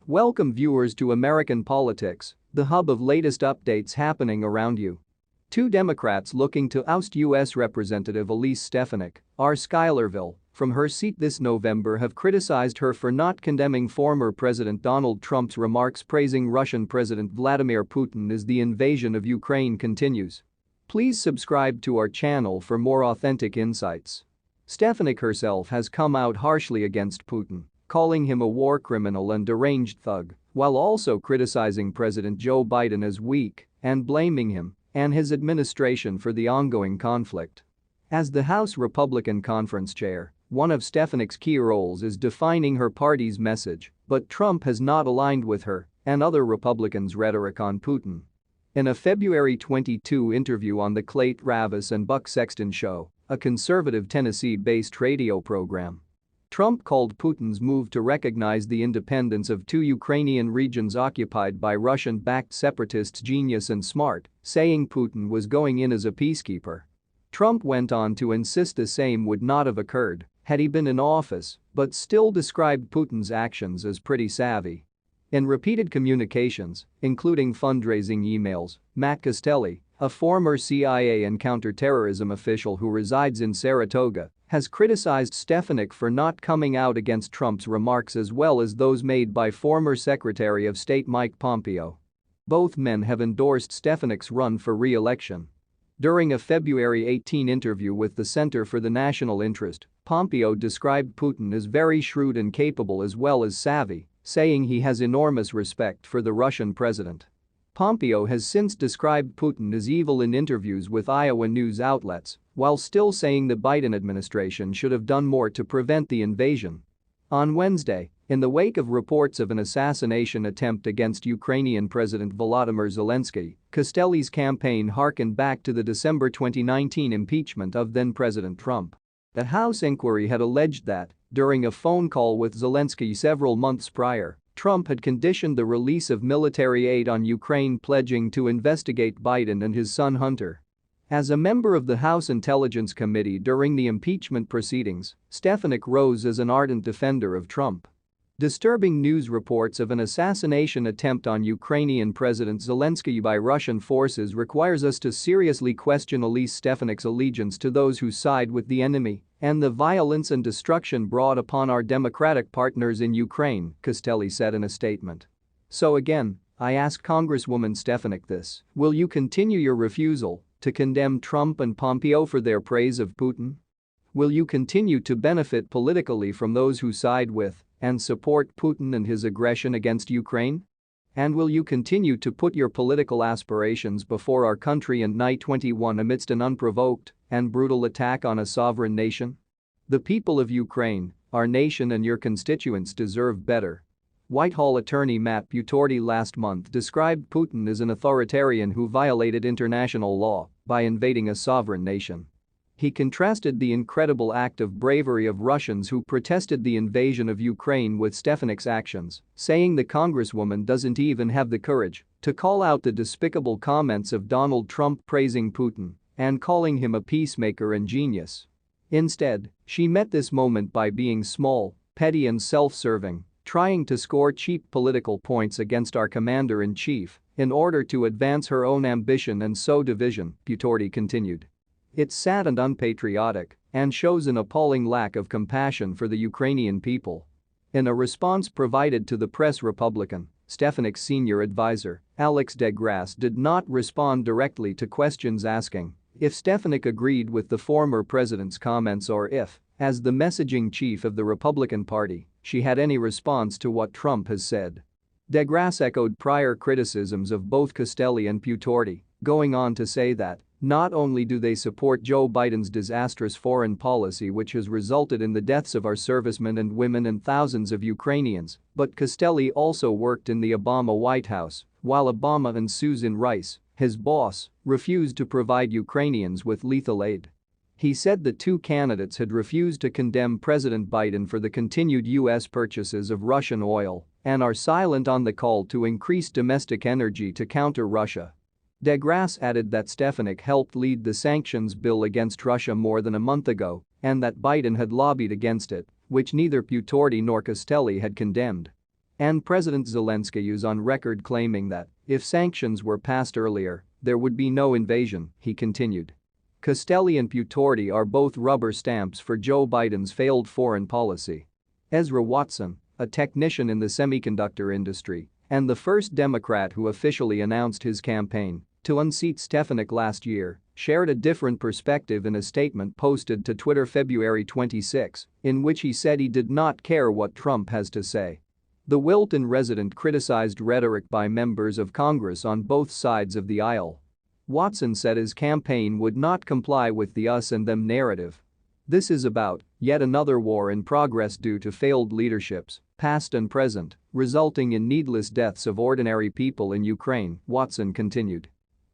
Welcome viewers to American Politics, the hub of latest updates happening around you. Two Democrats looking to oust U.S. Representative Elise Stefanik, R. Schuylerville, from her seat this November have criticized her for not condemning former President Donald Trump's remarks praising Russian President Vladimir Putin as the invasion of Ukraine continues. Please subscribe to our channel for more authentic insights. Stefanik herself has come out harshly against Putin, calling him a war criminal and deranged thug, while also criticizing President Joe Biden as weak and blaming him and his administration for the ongoing conflict. As the House Republican Conference chair, one of Stefanik's key roles is defining her party's message, but Trump has not aligned with her and other Republicans' rhetoric on Putin. In a February 22 interview on the Clayton Travis and Buck Sexton show, a conservative Tennessee-based radio program, Trump called Putin's move to recognize the independence of two Ukrainian regions occupied by Russian-backed separatists genius and smart, saying Putin was going in as a peacekeeper. Trump went on to insist the same would not have occurred had he been in office, but still described Putin's actions as pretty savvy. In repeated communications, including fundraising emails, Matt Costelli, a former CIA and counterterrorism official who resides in Saratoga, has criticized Stefanik for not coming out against Trump's remarks as well as those made by former Secretary of State Mike Pompeo. Both men have endorsed Stefanik's run for re-election. During a February 18 interview with the Center for the National Interest, Pompeo described Putin as very shrewd and capable as well as savvy, saying he has enormous respect for the Russian president. Pompeo has since described Putin as evil in interviews with Iowa news outlets, while still saying the Biden administration should have done more to prevent the invasion. On Wednesday, in the wake of reports of an assassination attempt against Ukrainian President Volodymyr Zelensky, Costelli's campaign harkened back to the December 2019 impeachment of then-President Trump. The House inquiry had alleged that, during a phone call with Zelensky several months prior, Trump had conditioned the release of military aid on Ukraine, pledging to investigate Biden and his son Hunter. As a member of the House Intelligence Committee during the impeachment proceedings, Stefanik rose as an ardent defender of Trump. Disturbing news reports of an assassination attempt on Ukrainian President Zelensky by Russian forces requires us to seriously question Elise Stefanik's allegiance to those who side with the enemy and the violence and destruction brought upon our democratic partners in Ukraine, Costelli said in a statement. So again, I ask Congresswoman Stefanik this: will you continue your refusal to condemn Trump and Pompeo for their praise of Putin? Will you continue to benefit politically from those who side with and support Putin and his aggression against Ukraine? And will you continue to put your political aspirations before our country and Night 21 amidst an unprovoked and brutal attack on a sovereign nation? The people of Ukraine, our nation and your constituents deserve better. Whitehall attorney Matt Butorti last month described Putin as an authoritarian who violated international law by invading a sovereign nation. He contrasted the incredible act of bravery of Russians who protested the invasion of Ukraine with Stefanik's actions, saying the congresswoman doesn't even have the courage to call out the despicable comments of Donald Trump praising Putin and calling him a peacemaker and genius. Instead, she met this moment by being small, petty and self-serving, trying to score cheap political points against our commander-in-chief in order to advance her own ambition and sow division, Butorti continued. It's sad and unpatriotic and shows an appalling lack of compassion for the Ukrainian people. In a response provided to the press, Republican Stefanik's senior advisor, Alex DeGrasse, did not respond directly to questions asking if Stefanik agreed with the former president's comments or if, as the messaging chief of the Republican Party, she had any response to what Trump has said. DeGrasse echoed prior criticisms of both Costelli and Butorti, going on to say that not only do they support Joe Biden's disastrous foreign policy which has resulted in the deaths of our servicemen and women and thousands of Ukrainians, but Costelli also worked in the Obama White House, while Obama and Susan Rice, his boss, refused to provide Ukrainians with lethal aid. He said the two candidates had refused to condemn President Biden for the continued U.S. purchases of Russian oil and are silent on the call to increase domestic energy to counter Russia. DeGrasse added that Stefanik helped lead the sanctions bill against Russia more than a month ago and that Biden had lobbied against it, which neither Butorti nor Costelli had condemned. And President Zelensky is on record claiming that if sanctions were passed earlier, there would be no invasion, he continued. Castelli and Putorti are both rubber stamps for Joe Biden's failed foreign policy. Ezra Watson, a technician in the semiconductor industry and the first Democrat who officially announced his campaign to unseat Stefanik last year, shared a different perspective in a statement posted to Twitter February 26, in which he said he did not care what Trump has to say. The Wilton resident criticized rhetoric by members of Congress on both sides of the aisle. Watson said his campaign would not comply with the us and them narrative. This is about yet another war in progress due to failed leaderships, past and present, resulting in needless deaths of ordinary people in Ukraine, Watson continued.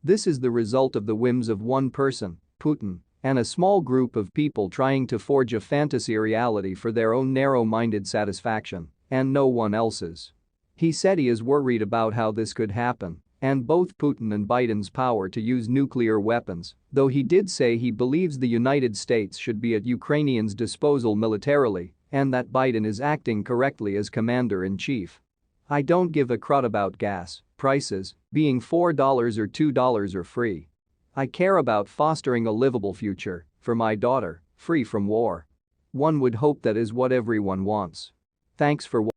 This is the result of the whims of one person, Putin, and a small group of people trying to forge a fantasy reality for their own narrow-minded satisfaction, and no one else's. He said he is worried about how this could happen, and both Putin and Biden's power to use nuclear weapons, though he did say he believes the United States should be at Ukrainians' disposal militarily and that Biden is acting correctly as commander-in-chief. I don't give a crud about gas prices being $4 or $2 or free. I care about fostering a livable future for my daughter, free from war. One would hope that is what everyone wants. Thanks for watching.